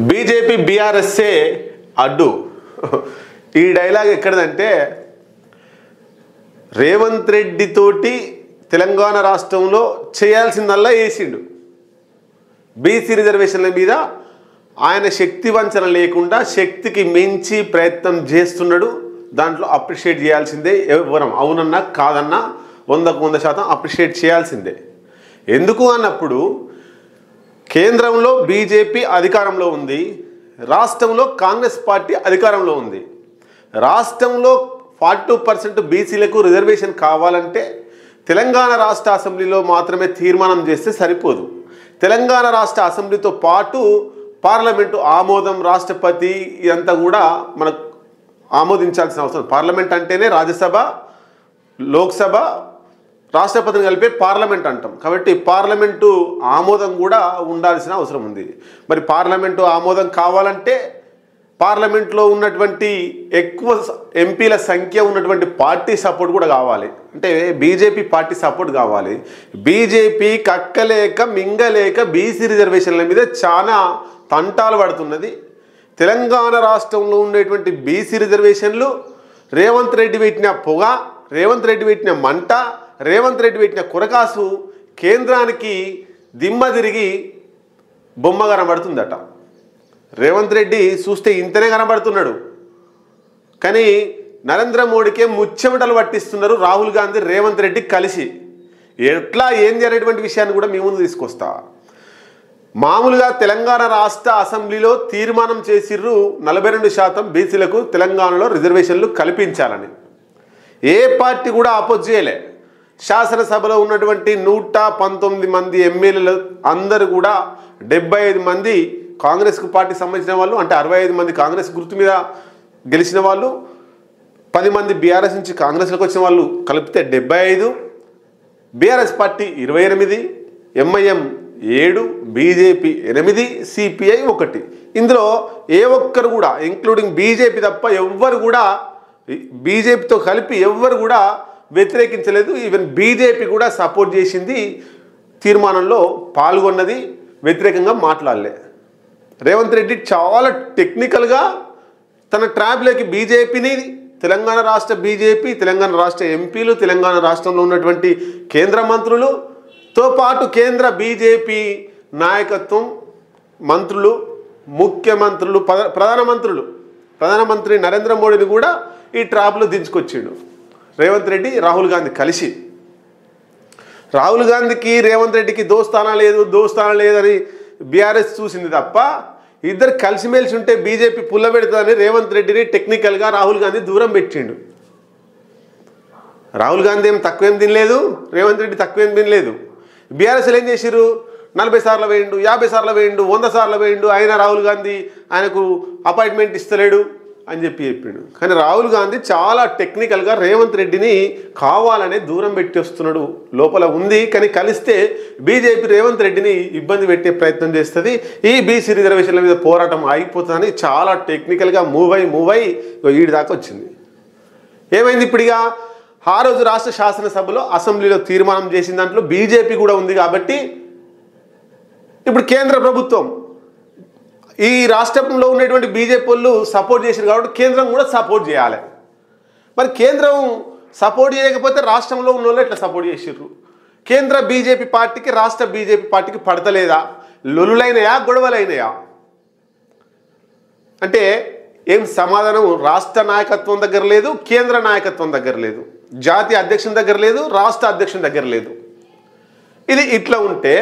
BJP బీఆర్ఎస్ఏ అడ్డు. ఈ dialogue ఎక్కడదంటే Revanth Reddy తోటి తెలంగాణ రాష్ట్రంలో చేయాల్సిందల్లా వేసిండు. బీసీ రిజర్వేషన్ల మీద ఆయన శక్తి వంచన లేకుండా శక్తికి మించి ప్రయత్నం చేస్తున్నాడు. దాంట్లో అప్రిషియేట్ చేయాల్సిందే. ఎవరం అవునన్నా కాదన్నా 100% అప్రిషియేట్ చేయాల్సిందే. ఎందుకు అన్నప్పుడు కేంద్రంలో బీజేపీ అధికారంలో ఉంది, రాష్ట్రంలో కాంగ్రెస్ పార్టీ అధికారంలో ఉంది. రాష్ట్రంలో 42% బీసీలకు రిజర్వేషన్ కావాలంటే తెలంగాణ రాష్ట్ర అసెంబ్లీలో మాత్రమే తీర్మానం చేస్తే సరిపోదు. తెలంగాణ రాష్ట్ర అసెంబ్లీతో పాటు పార్లమెంటు ఆమోదం, రాష్ట్రపతి ఇదంతా కూడా మనకు ఆమోదించాల్సిన అవసరం. పార్లమెంట్ అంటేనే రాజ్యసభ, లోక్సభ, రాష్ట్రపతిని కలిపే పార్లమెంట్ అంటాం. కాబట్టి పార్లమెంటు ఆమోదం కూడా ఉండాల్సిన అవసరం ఉంది. మరి పార్లమెంటు ఆమోదం కావాలంటే పార్లమెంట్లో ఉన్నటువంటి ఎక్కువ ఎంపీల సంఖ్య ఉన్నటువంటి పార్టీ సపోర్ట్ కూడా కావాలి. అంటే బీజేపీ పార్టీ సపోర్ట్ కావాలి. బీజేపీ కక్కలేక మింగలేక బీసీ రిజర్వేషన్ల మీద చాలా తంటాలు పడుతున్నది. తెలంగాణ రాష్ట్రంలో ఉండేటువంటి బీసీ రిజర్వేషన్లు రేవంత్ రెడ్డి పెట్టిన పొగ, రేవంత్ రెడ్డి పెట్టిన మంట, రేవంత్ రెడ్డి పెట్టిన కురకాసు కేంద్రానికి దిమ్మ తిరిగి బొమ్మ కనబడుతుందట. రేవంత్ రెడ్డి చూస్తే ఇంతనే కనబడుతున్నాడు, కానీ నరేంద్ర మోడీకే ముచ్చెమటలు పట్టిస్తున్నారు రాహుల్ గాంధీ, రేవంత్ రెడ్డి కలిసి. ఎట్లా ఏంది అనేటువంటి విషయాన్ని కూడా మీ ముందు తీసుకొస్తా. మామూలుగా తెలంగాణ రాష్ట్ర అసెంబ్లీలో తీర్మానం చేసిర్రు 42% బీసీలకు తెలంగాణలో రిజర్వేషన్లు కల్పించాలని. ఏ పార్టీ కూడా అపోజ్ చేయలే. శాసనసభలో ఉన్నటువంటి 119 మంది ఎమ్మెల్యేలు అందరూ కూడా 75 మంది కాంగ్రెస్కు పార్టీకి సంబంధించిన వాళ్ళు, అంటే 65 మంది కాంగ్రెస్ గుర్తు మీద గెలిచిన వాళ్ళు, 10 మంది బీఆర్ఎస్ నుంచి కాంగ్రెస్లోకి వచ్చిన వాళ్ళు కలిపితే 75, BRS party 28, MIM 7, BJP 8, CPI 1. ఇందులో ఏ ఒక్కరు కూడా ఇంక్లూడింగ్ బీజేపీ తప్ప ఎవ్వరు కూడా బీజేపీతో కలిపి ఎవ్వరు కూడా వ్యతిరేకించలేదు. ఈవెన్ బీజేపీ కూడా సపోర్ట్ చేసింది, తీర్మానంలో పాల్గొన్నది, వ్యతిరేకంగా మాట్లాడలే. రేవంత్ రెడ్డి చాలా టెక్నికల్గా తన ట్రాప్లోకి బీజేపీని, తెలంగాణ రాష్ట్ర బీజేపీ, తెలంగాణ రాష్ట్ర ఎంపీలు, తెలంగాణ రాష్ట్రంలో ఉన్నటువంటి కేంద్ర మంత్రులతో పాటు కేంద్ర బీజేపీ నాయకత్వం, మంత్రులు, ముఖ్యమంత్రులు, ప్రధానమంత్రి నరేంద్ర మోడీని కూడా ఈ ట్రాప్లో దించుకొచ్చిండు రేవంత్ రెడ్డి, రాహుల్ గాంధీ కలిసి. రాహుల్ గాంధీకి రేవంత్ రెడ్డికి దోస్తానా లేదని బీఆర్ఎస్ చూసింది తప్ప ఇద్దరు కలిసిమెలిసి ఉంటే బీజేపీ పుల్లబెడుతుందని రేవంత్ రెడ్డిని టెక్నికల్గా రాహుల్ గాంధీ దూరం పెట్టిండు. రాహుల్ గాంధీ ఏం తక్కువేం తినలేదు, రేవంత్ రెడ్డి తక్కువేం తినలేదు. బీఆర్ఎస్లు ఏం చేసిర్రు, 40 సార్లు వేయండు, 50 సార్లు వేయండు, 100 సార్లు వేయండు, అయినా రాహుల్ గాంధీ ఆయనకు అపాయింట్మెంట్ ఇస్తలేడు అని చెప్పిండు. కానీ రాహుల్ గాంధీ చాలా టెక్నికల్గా రేవంత్ రెడ్డిని కావాలనే దూరం పెట్టి వస్తున్నాడు. లోపల ఉంది, కానీ కలిస్తే బీజేపీ రేవంత్ రెడ్డిని ఇబ్బంది పెట్టే ప్రయత్నం చేస్తుంది. ఈ బీసీ రిజర్వేషన్ల మీద పోరాటం ఆగిపోతుందని చాలా టెక్నికల్గా మూవ్ అయ్యి ఈడి దాకా వచ్చింది. ఏమైంది ఇప్పుడుగా? ఆ రోజు రాష్ట్ర శాసనసభలో అసెంబ్లీలో తీర్మానం చేసిన దాంట్లో బీజేపీ కూడా ఉంది కాబట్టి ఇప్పుడు కేంద్ర ప్రభుత్వం ఈ రాష్ట్రంలో ఉన్నటువంటి బీజేపీ వాళ్ళు సపోర్ట్ చేశారు కాబట్టి కేంద్రం కూడా సపోర్ట్ చేయాలి. మరి కేంద్రం సపోర్ట్ చేయకపోతే రాష్ట్రంలో ఉన్న వాళ్ళు ఎట్లా సపోర్ట్ చేసారు? కేంద్ర బీజేపీ పార్టీకి రాష్ట్ర బీజేపీ పార్టీకి పడతలేదా? లొల్లులైనయా, గొడవలైనయా? అంటే ఏం సమాధానం? రాష్ట్ర నాయకత్వం దగ్గర లేదు, కేంద్ర నాయకత్వం దగ్గర లేదు, జాతీయ అధ్యక్షుని దగ్గర లేదు, రాష్ట్ర అధ్యక్షుని దగ్గర లేదు. ఇది ఇట్లా ఉంటే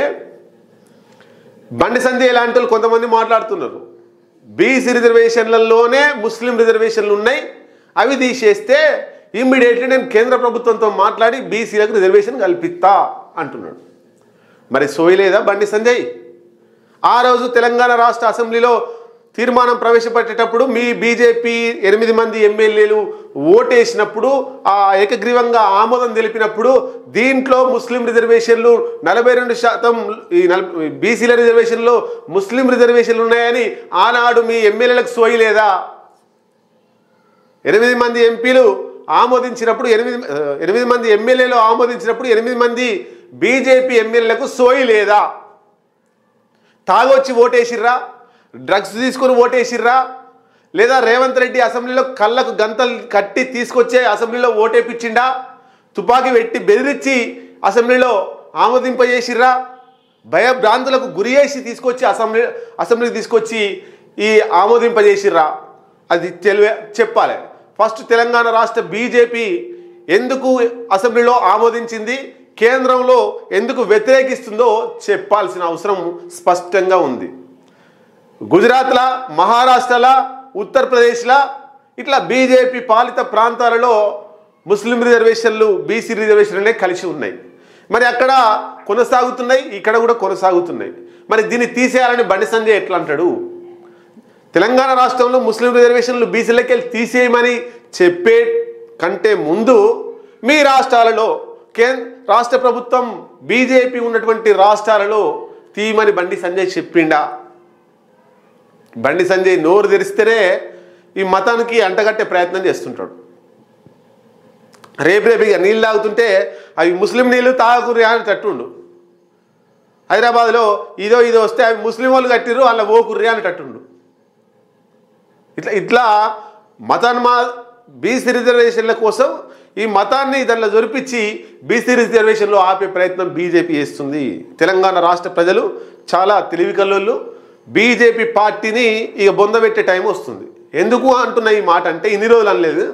బండి సంజయ్ లాంటి వాళ్ళు కొంతమంది మాట్లాడుతున్నారు, బీసీ రిజర్వేషన్లలోనే ముస్లిం రిజర్వేషన్లు ఉన్నాయి, అవి తీసేస్తే ఇమ్మీడియట్లీ నేను కేంద్ర ప్రభుత్వంతో మాట్లాడి బీసీలకు రిజర్వేషన్ కల్పిస్తా అంటున్నాడు. మరి సోయలేదా బండి సంజయ్? ఆ రోజు తెలంగాణ రాష్ట్ర అసెంబ్లీలో తీర్మానం ప్రవేశపెట్టేటప్పుడు మీ బీజేపీ 8 మంది ఎమ్మెల్యేలు ఓటేసినప్పుడు, ఆ ఏకగ్రీవంగా ఆమోదం తెలిపినప్పుడు దీంట్లో ముస్లిం రిజర్వేషన్లు 42%, ఈ బీసీల రిజర్వేషన్లో ముస్లిం రిజర్వేషన్లు ఉన్నాయని ఆనాడు మీ ఎమ్మెల్యేలకు సోయలేదా? 8 మంది ఎంపీలు ఆమోదించినప్పుడు, 8 మంది ఎమ్మెల్యేలు ఆమోదించినప్పుడు 8 మంది బీజేపీ ఎమ్మెల్యేలకు సోయలేదా? తాగొచ్చి ఓటేసిర్రా? డ్రగ్స్ తీసుకొని ఓటేసిర్రా, లేదా రేవంత్ రెడ్డి అసెంబ్లీలో కళ్ళకు గంతలు కట్టి తీసుకొచ్చే అసెంబ్లీలో ఓటేపించిండా, తుపాకీ పెట్టి బెదిరించి అసెంబ్లీలో ఆమోదింపజేసిర్రా, భయభ్రాంతులకు గురి చేసి తీసుకొచ్చి అసెంబ్లీకి తీసుకొచ్చి ఈ ఆమోదింపజేసిర్రా? అది చెప్పాలి. ఫస్ట్ తెలంగాణ రాష్ట్ర బీజేపీ ఎందుకు అసెంబ్లీలో ఆమోదించింది, కేంద్రంలో ఎందుకు వ్యతిరేకిస్తుందో చెప్పాల్సిన అవసరం స్పష్టంగా ఉంది. గుజరాత్ల, మహారాష్ట్రల, ఉత్తరప్రదేశ్ల ఇట్లా బీజేపీ పాలిత ప్రాంతాలలో ముస్లిం రిజర్వేషన్లు, బీసీ రిజర్వేషన్లనే కలిసి ఉన్నాయి. మరి అక్కడ కొనసాగుతున్నాయి, ఇక్కడ కూడా కొనసాగుతున్నాయి. మరి దీన్ని తీసేయాలని బండి సంజయ్ ఎట్లా అంటాడు? తెలంగాణ రాష్ట్రంలో ముస్లిం రిజర్వేషన్లు బీసీలకి వెళ్ళి తీసేయమని చెప్పే కంటే ముందు మీ రాష్ట్రాలలో రాష్ట్ర ప్రభుత్వం బీజేపీ ఉన్నటువంటి రాష్ట్రాలలో తీయమని బండి సంజయ్ చెప్పిండా? బండి సంజయ్ నోరు తెరిస్తేనే ఈ మతానికి అంటగట్టే ప్రయత్నం చేస్తుంటాడు. రేపు ఇక నీళ్ళు తాగుతుంటే అవి ముస్లిం నీళ్ళు తాగుకురి అని తట్టుండు. హైదరాబాద్లో ఇదో వస్తే అవి ముస్లిం వాళ్ళు కట్టిర్రు వాళ్ళ ఓకుర్రి అని తట్టుండు. ఇట్లా బీసీ రిజర్వేషన్ల కోసం ఈ మతాన్ని దానిలో జొరిపించి బీసీ రిజర్వేషన్లో ఆపే ప్రయత్నం బీజేపీ చేస్తుంది. తెలంగాణ రాష్ట్ర ప్రజలు చాలా తెలివి కల్లోళ్ళు. బీజేపీ పార్టీని ఇక బొందబెట్టే టైం వస్తుంది. ఎందుకు అంటున్న ఈ మాట అంటే, ఇన్ని రోజులు అనలేదు,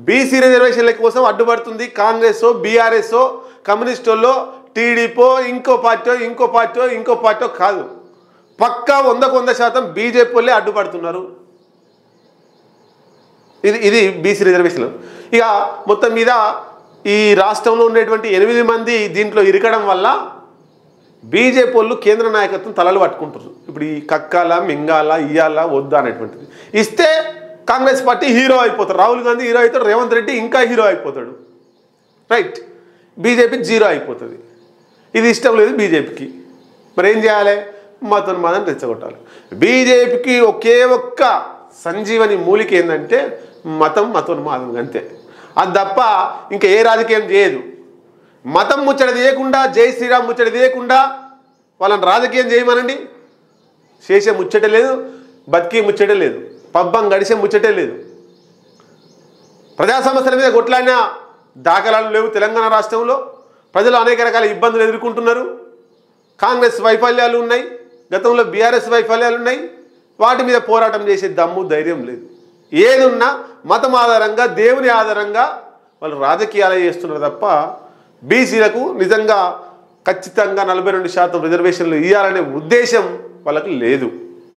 బీసీ రిజర్వేషన్ల కోసం అడ్డుపడుతుంది కాంగ్రెస్, బీఆర్ఎస్, కమ్యూనిస్టుల్లో, టీడీపీ, ఇంకో పార్టీ కాదు, పక్కా 100% బీజేపీ వాళ్ళే అడ్డుపడుతున్నారు. ఇది బీసీ రిజర్వేషన్లు. ఇక మొత్తం మీద ఈ రాష్ట్రంలో ఉండేటువంటి 8 మంది దీంట్లో ఇరకడం వల్ల బీజేపీ వాళ్ళు కేంద్ర నాయకత్వం తలలు పట్టుకుంటారు. ఇప్పుడు ఈ కక్కాల, మింగాల, ఇయ్యాల, వద్దా అనేటువంటిది ఇస్తే కాంగ్రెస్ పార్టీ హీరో అయిపోతారు. రాహుల్ గాంధీ హీరో అవుతాడు, రేవంత్ రెడ్డి ఇంకా హీరో అయిపోతాడు. రైట్, బీజేపీ జీరో అయిపోతుంది. ఇది ఇష్టం లేదు బీజేపీకి. మరి ఏం చేయాలి? మతోన్మాదాన్ని రెచ్చగొట్టాలి. బీజేపీకి ఒకే ఒక్క సంజీవని మూలిక ఏంటంటే మతోన్మాదం, అంతే. అది తప్ప ఇంకా ఏ రాజకీయం చేయదు. మతం ముచ్చట తీయకుండా, జై శ్రీరామ్ ముచ్చట తీయకుండా వాళ్ళని రాజకీయం చేయమనండి, చేసే ముచ్చటే లేదు, బతికే ముచ్చటే లేదు, పబ్బం గడిచే ముచ్చటే లేదు. ప్రజా సమస్యల మీద కొట్లాడిన దాఖలాలు లేవు తెలంగాణ రాష్ట్రంలో. ప్రజలు అనేక రకాల ఇబ్బందులు ఎదుర్కొంటున్నారు. కాంగ్రెస్ వైఫల్యాలు ఉన్నాయి, గతంలో బీఆర్ఎస్ వైఫల్యాలు ఉన్నాయి. వాటి మీద పోరాటం చేసే దమ్ము, ధైర్యం లేదు. ఏదున్నా మతం ఆధారంగా, దేవుని ఆధారంగా వాళ్ళు రాజకీయాలు చేస్తున్నారు తప్ప బీసీలకు నిజంగా ఖచ్చితంగా 42% రిజర్వేషన్లు ఇవ్వాలనే ఉద్దేశం వాళ్ళకు లేదు.